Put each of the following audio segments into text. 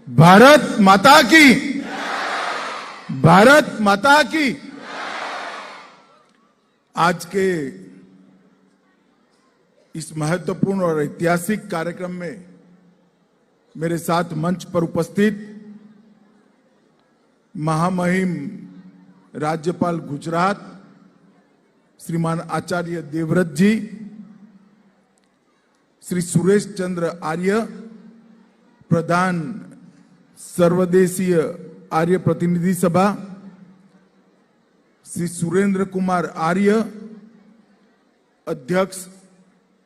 भारत माता की, भारत माता की। आज के इस महत्वपूर्ण और ऐतिहासिक कार्यक्रम में मेरे साथ मंच पर उपस्थित महामहिम राज्यपाल गुजरात श्रीमान आचार्य देवव्रत जी, श्री सुरेश चंद्र आर्य, प्रधान सर्वदेशीय आर्य प्रतिनिधि सभा, श्री सुरेंद्र कुमार आर्य, अध्यक्ष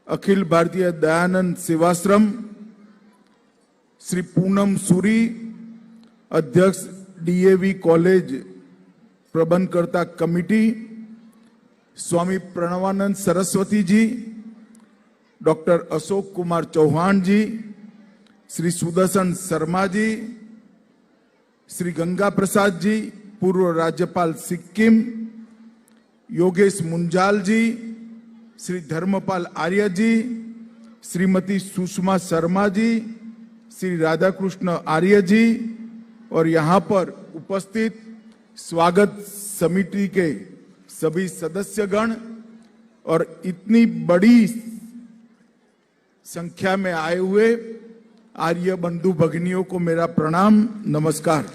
अखिल भारतीय दयानंद सेवाश्रम, श्री पूनम सूरी, अध्यक्ष डीएवी कॉलेज प्रबंधकर्ता कमिटी, स्वामी प्रणवानंद सरस्वती जी, डॉक्टर अशोक कुमार चौहान जी, श्री सुदर्शन शर्मा जी, श्री गंगा प्रसाद जी, पूर्व राज्यपाल सिक्किम, योगेश मुंजाल जी, श्री धर्मपाल आर्य जी, श्रीमती सुषमा शर्मा जी, श्री राधाकृष्ण आर्य जी और यहाँ पर उपस्थित स्वागत समिति के सभी सदस्यगण और इतनी बड़ी संख्या में आए हुए आर्य बंधु भगिनियों को मेरा प्रणाम, नमस्कार।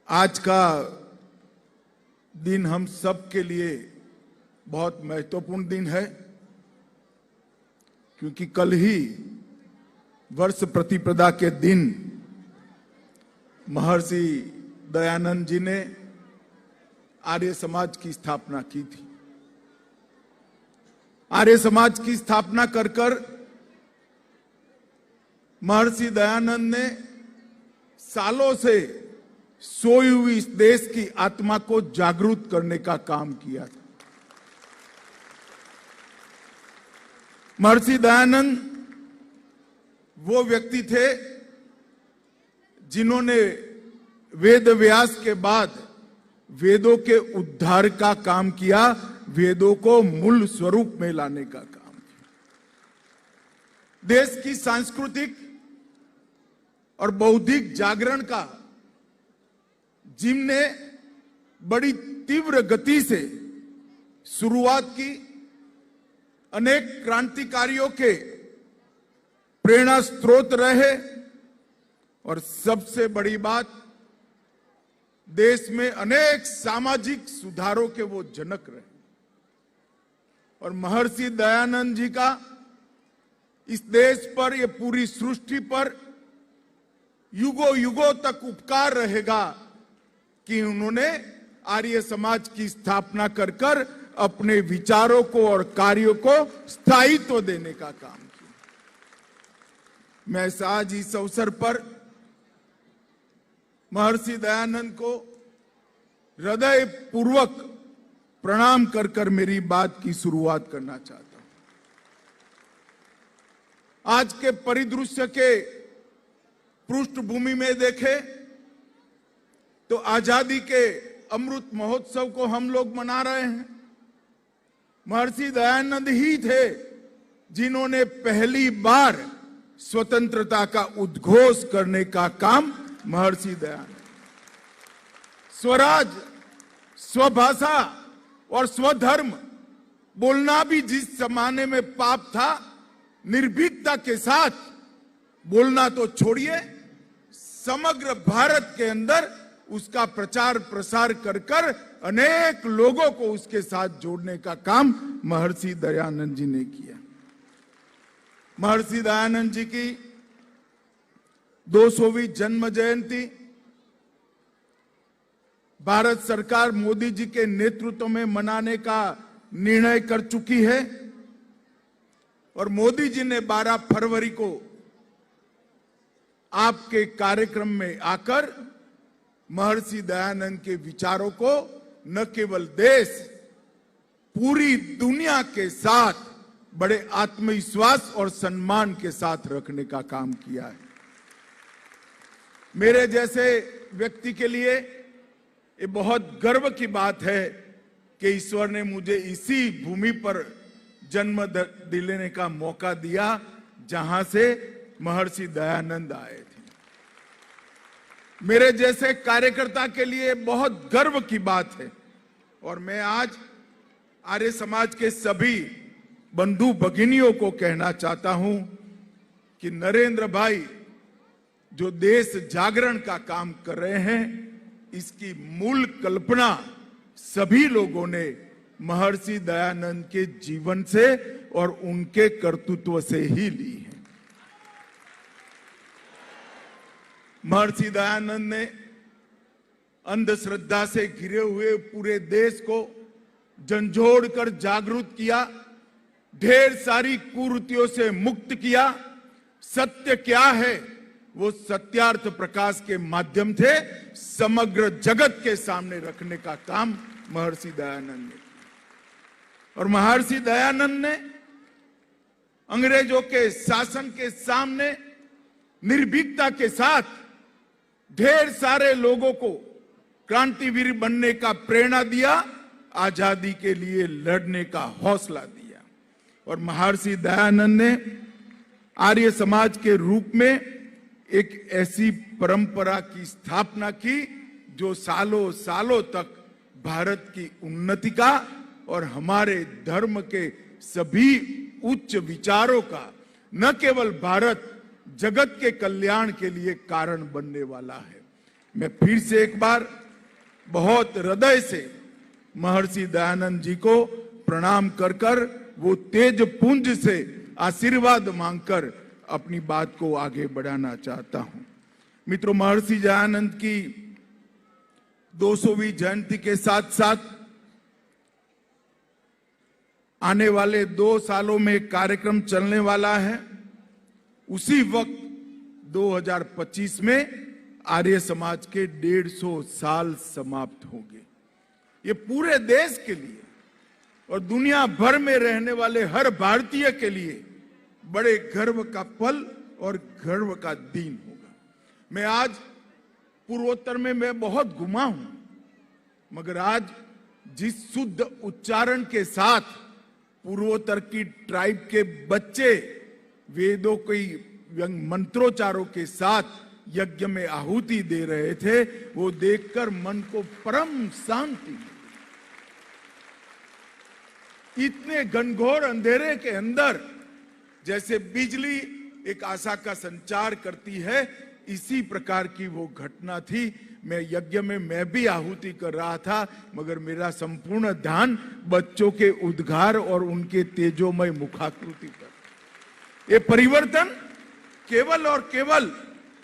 आज का दिन हम सब के लिए बहुत महत्वपूर्ण दिन है, क्योंकि कल ही वर्ष प्रतिपदा के दिन महर्षि दयानंद जी ने आर्य समाज की स्थापना की थी। आर्य समाज की स्थापना कर कर महर्षि दयानंद ने सालों से सोई हुई इस देश की आत्मा को जागरूक करने का काम किया था। महर्षि दयानंद वो व्यक्ति थे जिन्होंने वेद व्यास के बाद वेदों के उद्धार का काम किया, वेदों को मूल स्वरूप में लाने का काम किया। देश की सांस्कृतिक और बौद्धिक जागरण का जिनने बड़ी तीव्र गति से शुरुआत की, अनेक क्रांतिकारियों के प्रेरणा स्रोत रहे और सबसे बड़ी बात, देश में अनेक सामाजिक सुधारों के वो जनक रहे। और महर्षि दयानंद जी का इस देश पर, ये पूरी सृष्टि पर युगों युगों तक उपकार रहेगा कि उन्होंने आर्य समाज की स्थापना कर कर अपने विचारों को और कार्यों को स्थायित्व देने का काम किया। मैं आज इस अवसर पर महर्षि दयानंद को हृदय पूर्वक प्रणाम कर कर मेरी बात की शुरुआत करना चाहता हूं। आज के परिदृश्य के पृष्ठभूमि में देखें तो आजादी के अमृत महोत्सव को हम लोग मना रहे हैं। महर्षि दयानंद ही थे जिन्होंने पहली बार स्वतंत्रता का उद्घोष करने का काम महर्षि दयानंद। स्वराज, स्वभाषा और स्वधर्म बोलना भी जिस जमाने में पाप था, निर्भीकता के साथ बोलना तो छोड़िए, समग्र भारत के अंदर उसका प्रचार प्रसार कर कर अनेक लोगों को उसके साथ जोड़ने का काम महर्षि दयानंद जी ने किया। महर्षि दयानंद जी की 200वीं जन्म जयंती भारत सरकार मोदी जी के नेतृत्व में मनाने का निर्णय कर चुकी है और मोदी जी ने 12 फरवरी को आपके कार्यक्रम में आकर महर्षि दयानंद के विचारों को न केवल देश, पूरी दुनिया के साथ बड़े आत्मविश्वास और सम्मान के साथ रखने का काम किया है। मेरे जैसे व्यक्ति के लिए ये बहुत गर्व की बात है कि ईश्वर ने मुझे इसी भूमि पर जन्म दिलाने का मौका दिया, जहां से महर्षि दयानंद आए थे। मेरे जैसे कार्यकर्ता के लिए बहुत गर्व की बात है और मैं आज आर्य समाज के सभी बंधु भगिनियों को कहना चाहता हूं कि नरेंद्र भाई जो देश जागरण का काम कर रहे हैं, इसकी मूल कल्पना सभी लोगों ने महर्षि दयानंद के जीवन से और उनके कर्तृत्व से ही ली है। महर्षि दयानंद ने अंधश्रद्धा से घिरे हुए पूरे देश को झंझोड़ कर जागरूक किया, ढेर सारी कुरीतियों से मुक्त किया। सत्य क्या है वो सत्यार्थ प्रकाश के माध्यम से समग्र जगत के सामने रखने का काम महर्षि दयानंद ने। और महर्षि दयानंद ने अंग्रेजों के शासन के सामने निर्भीकता के साथ ढेर सारे लोगों को क्रांतिवीर बनने का प्रेरणा दिया, आजादी के लिए लड़ने का हौसला दिया। और महर्षि दयानंद ने आर्य समाज के रूप में एक ऐसी परंपरा की स्थापना की जो सालों सालों तक भारत की उन्नति का और हमारे धर्म के सभी उच्च विचारों का न केवल भारत जगत के कल्याण के लिए कारण बनने वाला है। मैं फिर से एक बार बहुत हृदय से महर्षि दयानंद जी को प्रणाम कर कर वो तेज पुंज से आशीर्वाद मांगकर अपनी बात को आगे बढ़ाना चाहता हूं। मित्रों, महर्षि दयानंद की 200वीं जयंती के साथ साथ आने वाले 2 सालों में कार्यक्रम चलने वाला है। उसी वक्त 2025 में आर्य समाज के 150 साल समाप्त होंगे। ये पूरे देश के लिए और दुनिया भर में रहने वाले हर भारतीय के लिए बड़े गर्व का पल और गर्व का दिन होगा। मैं आज पूर्वोत्तर में मैं बहुत घुमा हूं, मगर आज जिस शुद्ध उच्चारण के साथ पूर्वोत्तर की ट्राइब के बच्चे वेदों के मंत्रोच्चारों के साथ यज्ञ में आहुति दे रहे थे, वो देखकर मन को परम शांति। इतने घनघोर अंधेरे के अंदर जैसे बिजली एक आशा का संचार करती है, इसी प्रकार की वो घटना थी। मैं यज्ञ में मैं भी आहुति कर रहा था, मगर मेरा संपूर्ण ध्यान बच्चों के उद्गार और उनके तेजोमय मुखाकृति पर। ये परिवर्तन केवल और केवल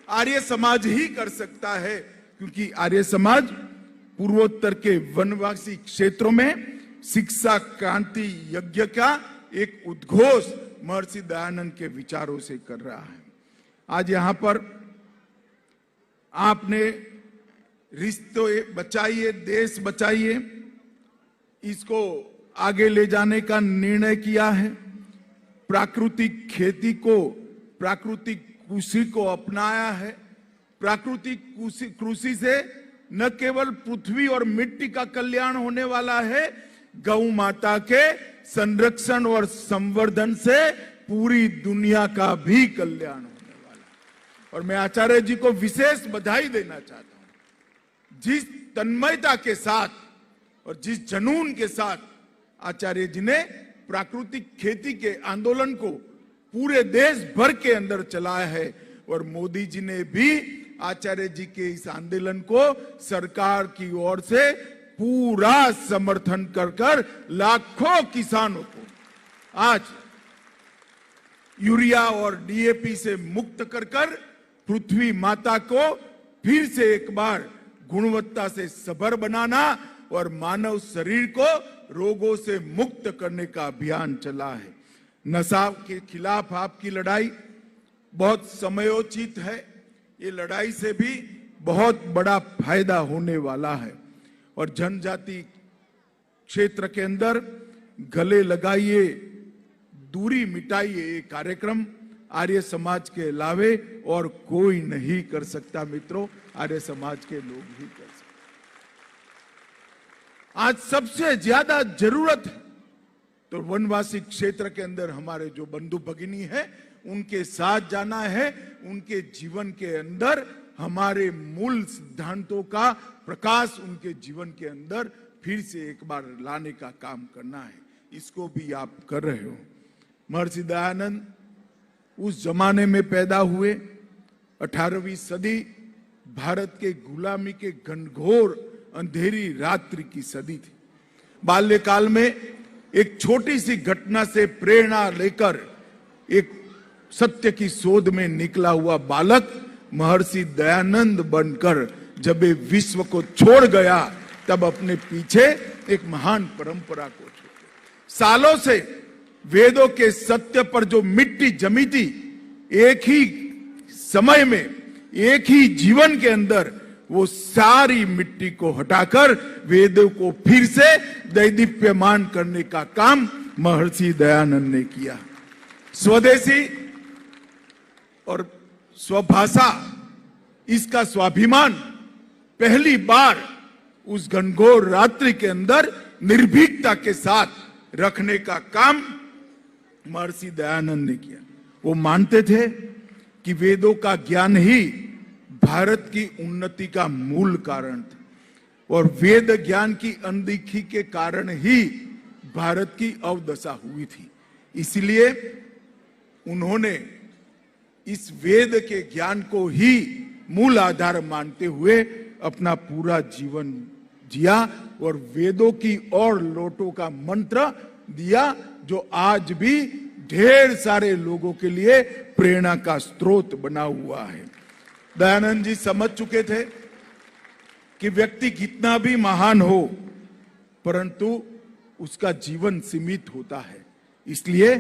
आर्य समाज ही कर सकता है, क्योंकि आर्य समाज पूर्वोत्तर के वनवासी क्षेत्रों में शिक्षा क्रांति यज्ञ का एक उद्घोष महर्षि दयानंद के विचारों से कर रहा है। आज यहां पर आपने रिश्ते बचाइए देश बचाइए, इसको आगे ले जाने का निर्णय किया है। प्राकृतिक खेती को, प्राकृतिक कृषि को अपनाया है। प्राकृतिक कृषि से न केवल पृथ्वी और मिट्टी का कल्याण होने वाला है, गौ माता के संरक्षण और संवर्धन से पूरी दुनिया का भी कल्याण होने वाला है। और मैं आचार्य जी को विशेष बधाई देना चाहता हूं। जिस तन्मयता के साथ और जिस जुनून के साथ आचार्य जी ने प्राकृतिक खेती के आंदोलन को पूरे देश भर के अंदर चलाया है, और मोदी जी ने भी आचार्य जी के इस आंदोलन को सरकार की ओर से पूरा समर्थन कर लाखों किसानों को आज यूरिया और डीएपी से मुक्त कर पृथ्वी माता को फिर से एक बार गुणवत्ता से सभर बनाना और मानव शरीर को रोगों से मुक्त करने का अभियान चला है। नशा के खिलाफ आपकी लड़ाई बहुत समयोचित है। ये लड़ाई से भी बहुत बड़ा फायदा होने वाला है। और जनजाति क्षेत्र के अंदर गले लगाइए, दूरी मिटाइए, ये कार्यक्रम आर्य समाज के अलावे और कोई नहीं कर सकता। मित्रों, आर्य समाज के लोग ही कर सकते। आज सबसे ज्यादा जरूरत है तो वनवासी क्षेत्र के अंदर हमारे जो बंधु भगिनी है उनके साथ जाना है, उनके जीवन के अंदर हमारे मूल सिद्धांतों का प्रकाश उनके जीवन के अंदर फिर से एक बार लाने का काम करना है। इसको भी आप कर रहे हो। महर्षि दयानंद उस जमाने में पैदा हुए, 18वीं सदी भारत के गुलामी के घनघोर अंधेरी रात्रि की सदी थी। बाल्यकाल में एक छोटी सी घटना से प्रेरणा लेकर एक सत्य की शोध में निकला हुआ बालक महर्षि दयानंद बनकर जब ये विश्व को छोड़ गया, तब अपने पीछे एक महान परंपरा को छोड़। सालों से वेदों के सत्य पर जो मिट्टी जमी थी, एक ही समय में एक ही जीवन के अंदर वो सारी मिट्टी को हटाकर वेदों को फिर से दैदीप्यमान करने का काम महर्षि दयानंद ने किया। स्वदेशी और स्वभाषा, इसका स्वाभिमान पहली बार उस घनघोर रात्रि के अंदर निर्भीकता के साथ रखने का काम महर्षि दयानंद ने किया। वो मानते थे कि वेदों का ज्ञान ही भारत की उन्नति का मूल कारण था और वेद ज्ञान की अनदेखी के कारण ही भारत की अवदशा हुई थी। इसलिए उन्होंने इस वेद के ज्ञान को ही मूल आधार मानते हुए अपना पूरा जीवन जिया और वेदों की और लोटों का मंत्र दिया, जो आज भी ढेर सारे लोगों के लिए प्रेरणा का स्रोत बना हुआ है। दयानंद जी समझ चुके थे कि व्यक्ति कितना भी महान हो, परंतु उसका जीवन सीमित होता है। इसलिए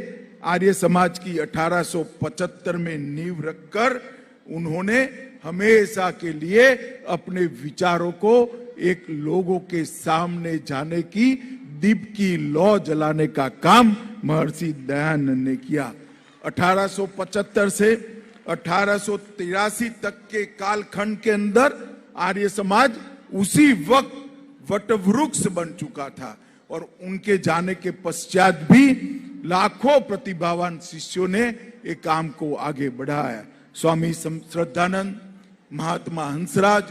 आर्य समाज की 1875 में नींव रखकर उन्होंने हमेशा के लिए अपने विचारों को एक लोगों के सामने जाने की दीप की लौ जलाने का काम महर्षि दयानंद ने किया। 1875 से 1883 तक के कालखंड के अंदर आर्य समाज उसी वक्त वटवृक्ष बन चुका था और उनके जाने के पश्चात भी लाखों प्रतिभावान शिष्यों ने एक काम को आगे बढ़ाया। स्वामी श्रद्धानंद, महात्मा हंसराज,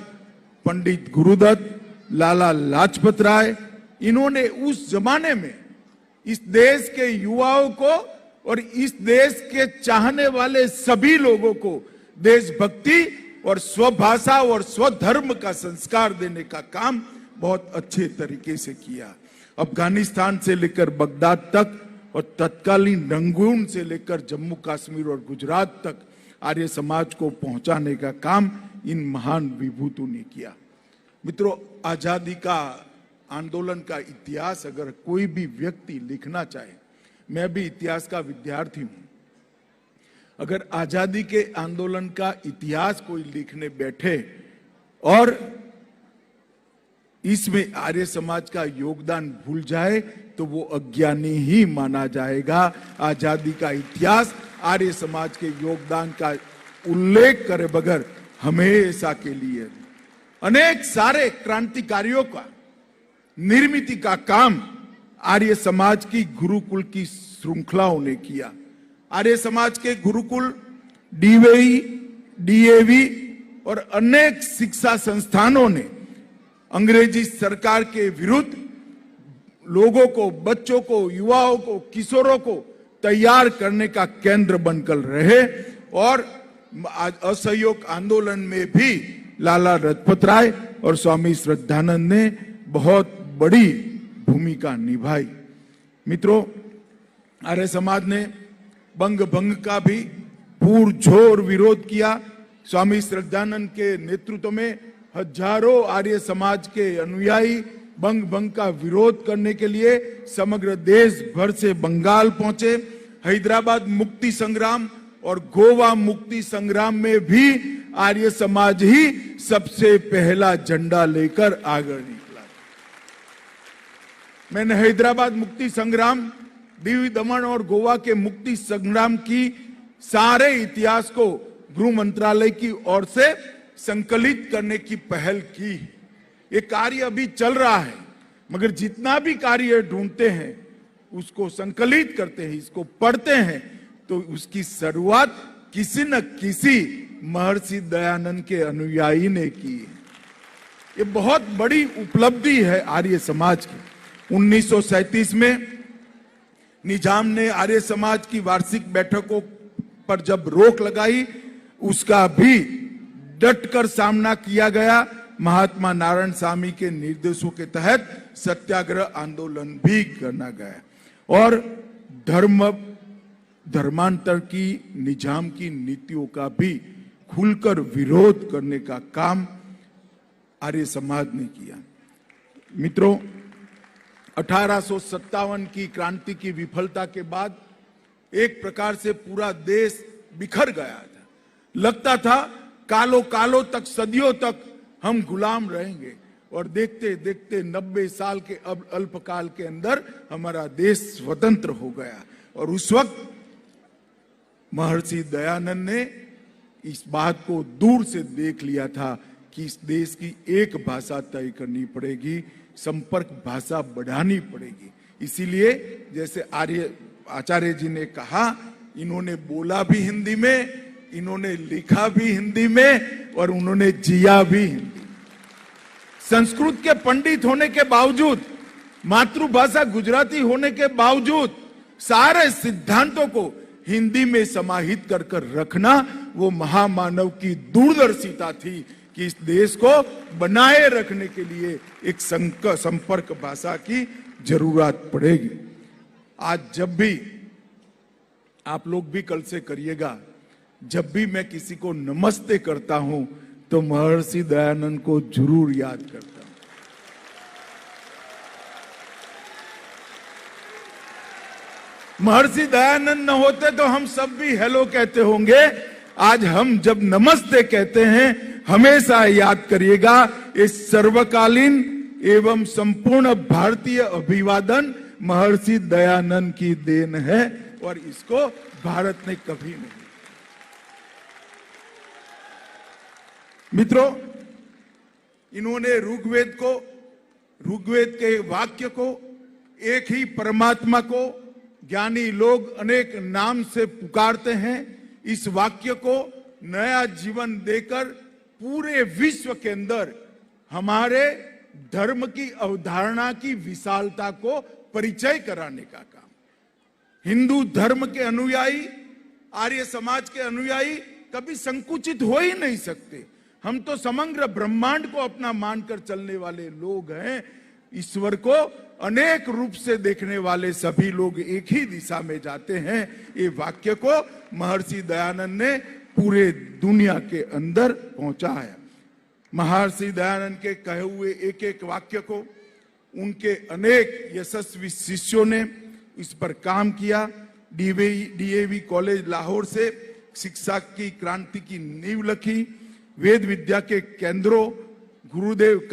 पंडित गुरुदत्त, लाला लाजपत राय, इन्होंने उस जमाने में इस देश के युवाओं को और इस देश के चाहने वाले सभी लोगों को देशभक्ति और स्वभाषा और स्वधर्म का संस्कार देने का काम बहुत अच्छे तरीके से किया। अफगानिस्तान से लेकर बगदाद तक और तत्कालीन रंगून से लेकर जम्मू कश्मीर और गुजरात तक आर्य समाज को पहुंचाने का काम इन महान विभूतों ने किया। मित्रों, आजादी का आंदोलन का इतिहास अगर कोई भी व्यक्ति लिखना चाहे, मैं भी इतिहास का विद्यार्थी हूं, अगर आजादी के आंदोलन का इतिहास कोई लिखने बैठे और इसमें आर्य समाज का योगदान भूल जाए तो वो अज्ञानी ही माना जाएगा। आजादी का इतिहास आर्य समाज के योगदान का उल्लेख करे बगैर हमेशा के लिए अनेक सारे क्रांतिकारियों का निर्मिति का काम आर्य समाज की गुरुकुल की श्रृंखलाओं ने किया। आर्य समाज के गुरुकुल, डीवेई, डीएवी और अनेक शिक्षा संस्थानों ने अंग्रेजी सरकार के विरुद्ध लोगों को, बच्चों को, युवाओं को, किशोरों को तैयार करने का केंद्र बनकर रहे और असहयोग आंदोलन में भी लाला लाजपत राय और स्वामी श्रद्धानंद ने बहुत बड़ी भूमिका निभाई। मित्रों, आर्य समाज ने बंग भंग का भी पुरजोर विरोध किया। स्वामी श्रद्धानंद के नेतृत्व में हजारों आर्य समाज के अनुयायी बंग भंग का विरोध करने के लिए समग्र देश भर से बंगाल पहुंचे। हैदराबाद मुक्ति संग्राम और गोवा मुक्ति संग्राम में भी आर्य समाज ही सबसे पहला झंडा लेकर आगे निकला। मैंने हैदराबाद मुक्ति संग्राम, दीव दमन और गोवा के मुक्ति संग्राम की सारे इतिहास को गृह मंत्रालय की ओर से संकलित करने की पहल की। ये कार्य अभी चल रहा है, मगर जितना भी कार्य ढूंढते हैं उसको संकलित करते हैं, इसको पढ़ते हैं, तो उसकी शुरुआत किसी न किसी महर्षि दयानंद के अनुयायी ने की है। ये बहुत बड़ी उपलब्धि है आर्य समाज की। 1937 में निजाम ने आर्य समाज की वार्षिक बैठकों पर जब रोक लगाई, उसका भी डटकर सामना किया गया। महात्मा नारायण स्वामी के निर्देशों के तहत सत्याग्रह आंदोलन भी करना गया और धर्मांतर की निजाम की नीतियों का भी खुलकर विरोध करने का काम आर्य समाज ने किया। मित्रों, 1857 की क्रांति की विफलता के बाद एक प्रकार से पूरा देश बिखर गया था। लगता था कालों कालों तक, सदियों तक हम गुलाम रहेंगे, और देखते देखते 90 साल के अब अल्पकाल के अंदर हमारा देश स्वतंत्र हो गया। और उस वक्त महर्षि दयानंद ने इस बात को दूर से देख लिया था कि इस देश की एक भाषा तय करनी पड़ेगी, संपर्क भाषा बढ़ानी पड़ेगी। इसीलिए जैसे आचार्य जी ने कहा, इन्होंने बोला भी हिंदी में, इन्होंने लिखा भी हिंदी में, और उन्होंने जिया भी हिंदी। संस्कृत के पंडित होने के बावजूद, मातृभाषा गुजराती होने के बावजूद, सारे सिद्धांतों को हिंदी में समाहित कर कर रखना वो महामानव की दूरदर्शिता थी कि इस देश को बनाए रखने के लिए एक संपर्क भाषा की जरूरत पड़ेगी। आज जब भी आप लोग भी कल से करिएगा, जब भी मैं किसी को नमस्ते करता हूं तो महर्षि दयानंद को जरूर याद करता हूं। महर्षि दयानंद न होते तो हम सब भी हेलो कहते होंगे। आज हम जब नमस्ते कहते हैं, हमेशा याद करिएगा, इस सर्वकालीन एवं संपूर्ण भारतीय अभिवादन महर्षि दयानंद की देन है, और इसको भारत ने कभी नहीं। मित्रों, इन्होंने ऋग्वेद के वाक्य को, एक ही परमात्मा को ज्ञानी लोग अनेक नाम से पुकारते हैं, इस वाक्य को नया जीवन देकर पूरे विश्व के अंदर हमारे धर्म की अवधारणा की विशालता को परिचय कराने का काम। हिंदू धर्म के अनुयायी, आर्य समाज के अनुयायी कभी संकुचित हो ही नहीं सकते। हम तो समग्र ब्रह्मांड को अपना मानकर चलने वाले लोग हैं। ईश्वर को अनेक रूप से देखने वाले सभी लोग एक ही दिशा में जाते हैं। ये वाक्य को महर्षि दयानंद ने पूरे दुनिया के अंदर पहुंचाया। महर्षि दयानंद के कहे हुए एक एक वाक्य को उनके अनेक यशस्वी शिष्यों ने इस पर काम किया। डीएवी कॉलेज लाहौर से शिक्षा की क्रांति की नींव रखी। वेद विद्या के केंद्रों, गुरुकुल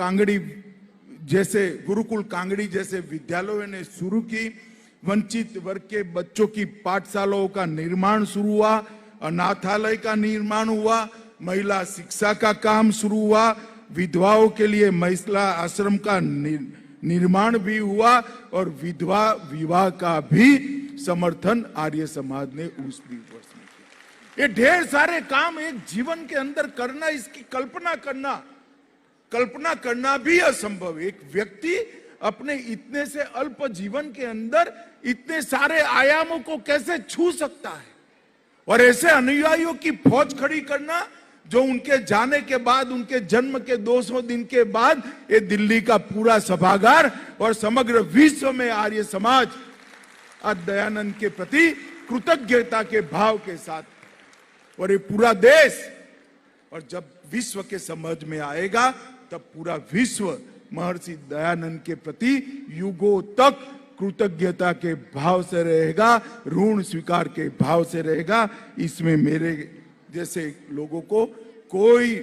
कांगड़ी जैसे विद्यालयों ने शुरू की। वंचित वर्ग के बच्चों की पाठशालाओं का निर्माण शुरू हुआ, अनाथालय का निर्माण हुआ, महिला शिक्षा का काम शुरू हुआ, विधवाओं के लिए महिला आश्रम का निर्माण भी हुआ, और विधवा विवाह का भी समर्थन आर्य समाज ने उस वर्ष में किया। ये ढेर सारे काम एक जीवन के अंदर करना, इसकी कल्पना करना भी असंभव। एक व्यक्ति अपने इतने से अल्प जीवन के अंदर इतने सारे आयामों को कैसे छू सकता है, और ऐसे अनुयायियों की फौज खड़ी करना जो उनके जाने के बाद, उनके जन्म के 200 दिन के बाद ये दिल्ली का पूरा सभागार और समग्र विश्व में आर्य समाज आज दयानंद के प्रति कृतज्ञता के भाव के साथ, और ये पूरा देश, और जब विश्व के समझ में आएगा तब पूरा विश्व महर्षि दयानंद के प्रति युगों तक कृतज्ञता के भाव से रहेगा, ऋण स्वीकार के भाव से रहेगा। इसमें मेरे जैसे लोगों को कोई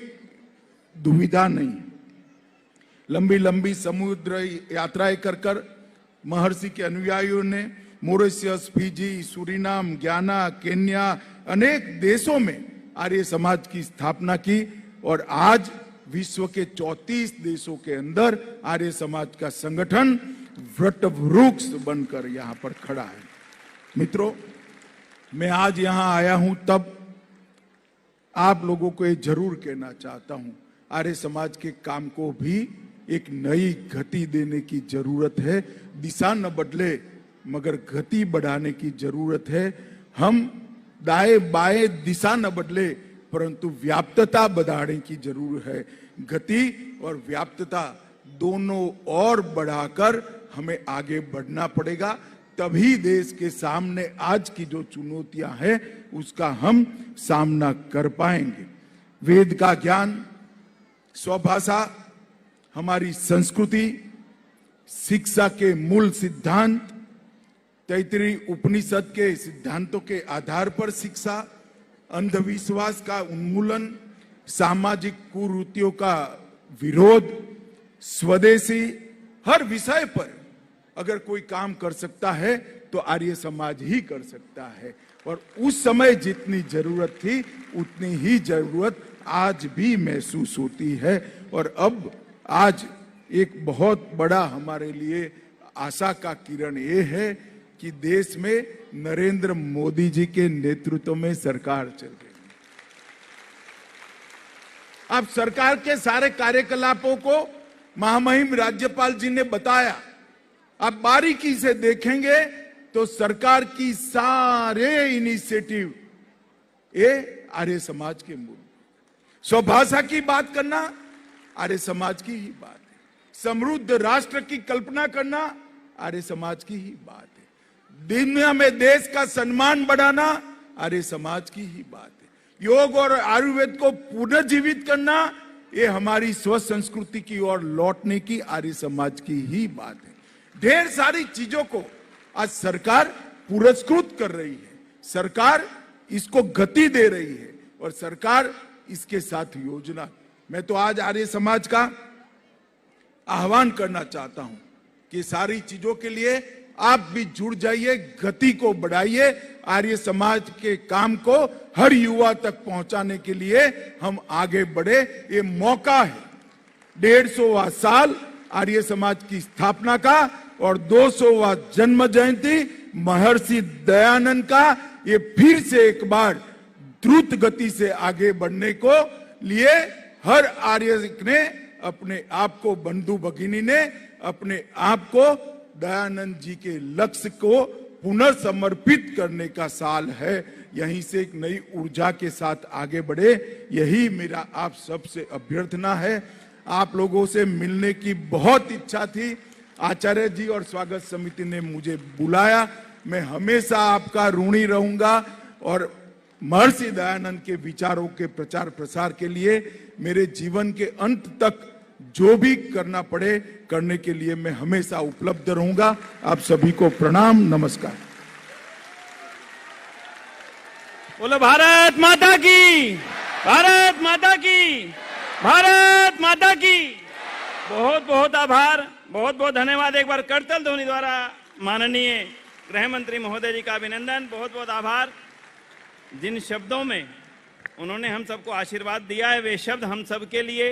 दुविधा नहीं। लंबी लंबी समुद्र यात्राएं कर महर्षि के अनुयायियों ने मॉरिशस, फिजी, सूरीनाम, घाना, केन्या, अनेक देशों में आर्य समाज की स्थापना की, और आज विश्व के 34 देशों के अंदर आर्य समाज का संगठन वट वृक्ष बनकर यहां पर खड़ा है। मित्रों, मैं आज यहां आया हूं तब आप लोगों को ये जरूर कहना चाहता हूं, आर्य समाज के काम को भी एक नई गति देने की जरूरत है। दिशा न बदले मगर गति बढ़ाने की जरूरत है। हम दाएं बाएं दिशा न बदले परंतु व्याप्तता बढ़ाने की जरूरत है। गति और व्याप्तता दोनों और बढ़ाकर हमें आगे बढ़ना पड़ेगा, तभी देश के सामने आज की जो चुनौतियां हैं उसका हम सामना कर पाएंगे। वेद का ज्ञान, स्वभाषा, हमारी संस्कृति, शिक्षा के मूल सिद्धांत, तैत्तिरीय उपनिषद के सिद्धांतों के आधार पर शिक्षा, अंधविश्वास का उन्मूलन, सामाजिक कुरीतियों का विरोध, स्वदेशी, हर विषय पर अगर कोई काम कर सकता है तो आर्य समाज ही कर सकता है। और उस समय जितनी जरूरत थी उतनी ही जरूरत आज भी महसूस होती है। और अब आज एक बहुत बड़ा हमारे लिए आशा का किरण ये है कि देश में नरेंद्र मोदी जी के नेतृत्व में सरकार चल रही है। अब सरकार के सारे कार्यकलापों को महामहिम राज्यपाल जी ने बताया। आप बारीकी से देखेंगे तो सरकार की सारे इनिशिएटिव ये आर्य समाज के मूल। स्वभाषा की बात करना आर्य समाज की ही बात है। समृद्ध राष्ट्र की कल्पना करना आर्य समाज की ही बात है। दुनिया में देश का सम्मान बढ़ाना आर्य समाज की ही बात है। योग और आयुर्वेद को पुनर्जीवित करना ये हमारी स्व संस्कृति की ओर लौटने की आर्य समाज की ही बात है। ढेर सारी चीजों को आज सरकार पुरस्कृत कर रही है, सरकार इसको गति दे रही है और सरकार इसके साथ योजना। मैं तो आज आर्य समाज का आह्वान करना चाहता हूं कि सारी चीजों के लिए आप भी जुड़ जाइए, गति को बढ़ाइए। आर्य समाज के काम को हर युवा तक पहुंचाने के लिए हम आगे बढ़े। ये मौका है 150वां साल आर्य समाज की स्थापना का और 200वां जन्म जयंती महर्षि दयानंद का। ये फिर से एक बार द्रुत गति से आगे बढ़ने को लिए हर आर्य ने अपने आप को, बंधु भगिनी ने अपने आप को दयानंद जी के लक्ष्य को पुनर्समर्पित करने का साल है। यहीं से एक नई ऊर्जा के साथ आगे बढ़े, यही मेरा आप सबसे अभ्यर्थना है। आप लोगों से मिलने की बहुत इच्छा थी। आचार्य जी और स्वागत समिति ने मुझे बुलाया। मैं हमेशा आपका ऋणी रहूंगा और महर्षि दयानंद के विचारों के प्रचार प्रसार के लिए मेरे जीवन के अंत तक जो भी करना पड़े करने के लिए मैं हमेशा उपलब्ध रहूंगा। आप सभी को प्रणाम, नमस्कार। बोलो भारत माता की, भारत माता की, भारत माता की। बहुत बहुत आभार, बहुत बहुत धन्यवाद। एक बार करतल ध्वनि द्वारा माननीय गृह मंत्री महोदय जी का अभिनंदन। बहुत बहुत आभार। जिन शब्दों में उन्होंने हम सबको आशीर्वाद दिया है वे शब्द हम सब के लिए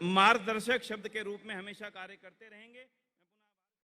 मार्गदर्शक शब्द के रूप में हमेशा कार्य करते रहेंगे।